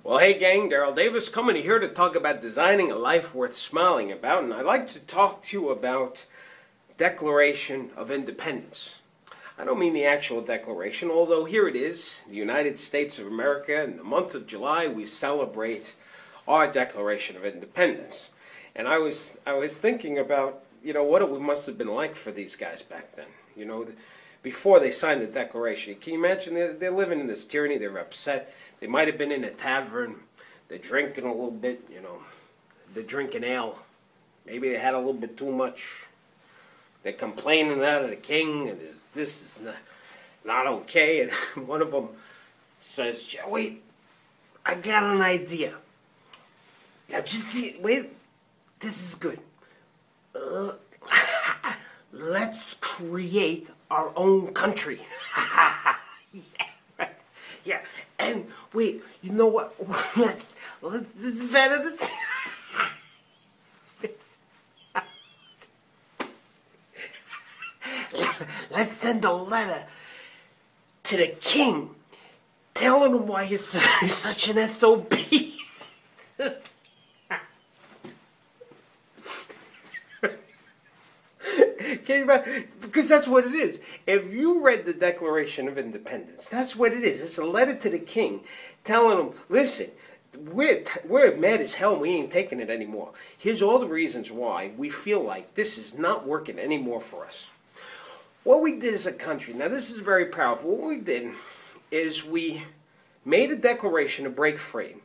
Well, hey gang, Daryl Davis coming here to talk about designing a life worth smiling about, and I'd like to talk to you about Declaration of Independence. I don't mean the actual declaration, although here it is, the United States of America. In the month of July, we celebrate our Declaration of Independence. And I was thinking about, what it must have been like for these guys back then. Before they signed the Declaration. Can you imagine? They're living in this tyranny. They're upset. They might have been in a tavern. They're drinking a little bit, They're drinking ale. Maybe they had a little bit too much. They're complaining out of the king. And this is not okay. And one of them says, wait, I got an idea. Now just see, wait, this is good. Let's create our own country. Yeah, and wait, you know what? Let's this is better than let's send a letter to the king telling him why it's such an SOB. Because that's what it is. If you read the Declaration of Independence, that's what it is. It's a letter to the king telling him, listen, we're mad as hell and we ain't taking it anymore. Here's all the reasons why we feel like this is not working anymore for us. What we did as a country, now this is very powerful. What we did is we made a declaration to break free.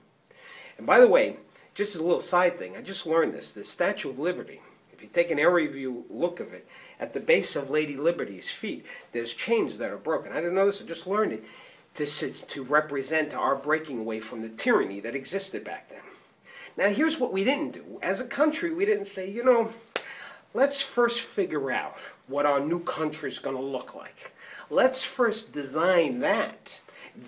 And by the way, just as a little side thing, I just learned this, the Statue of Liberty. If you take an aerial view look of it, at the base of Lady Liberty's feet, there's chains that are broken. I didn't know this, I just learned it, to represent our breaking away from the tyranny that existed back then. Now here's what we didn't do. As a country, we didn't say, let's first figure out what our new country is going to look like. Let's first design that.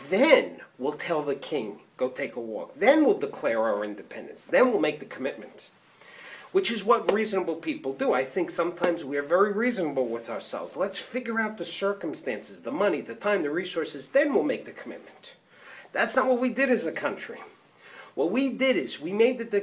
Then we'll tell the king, go take a walk. Then we'll declare our independence. Then we'll make the commitment. Which is what reasonable people do. I think sometimes we are very reasonable with ourselves. Let's figure out the circumstances, the money, the time, the resources, then we'll make the commitment. That's not what we did as a country. What we did is we made the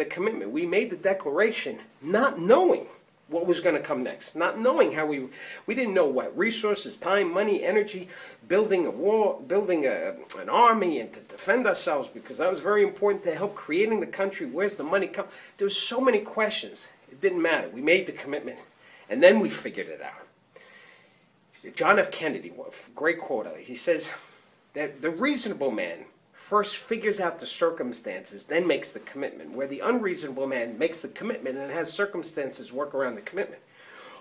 commitment, we made the declaration not knowing what was going to come next, not knowing how we didn't know what resources, time, money, energy, building a wall, building an army, and to defend ourselves, because that was very important to help creating the country. Where's the money come? There was so many questions. It didn't matter. We made the commitment, and then we figured it out. John F. Kennedy, great quote, he says that the reasonable man first figures out the circumstances, then makes the commitment, where the unreasonable man makes the commitment and has circumstances work around the commitment.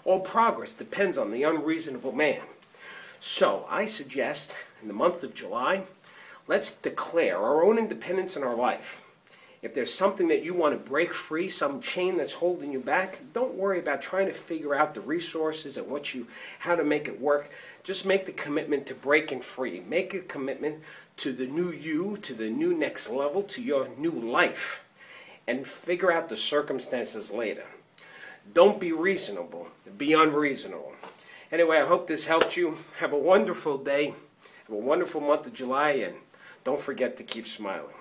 All progress depends on the unreasonable man. So I suggest, in the month of July, let's declare our own independence in our life. If there's something that you want to break free, some chain that's holding you back, don't worry about trying to figure out the resources and how to make it work. Just make the commitment to breaking free. Make a commitment to the new you, to the new next level, to your new life. And figure out the circumstances later. Don't be reasonable. Be unreasonable. Anyway, I hope this helped you. Have a wonderful day. Have a wonderful month of July, and don't forget to keep smiling.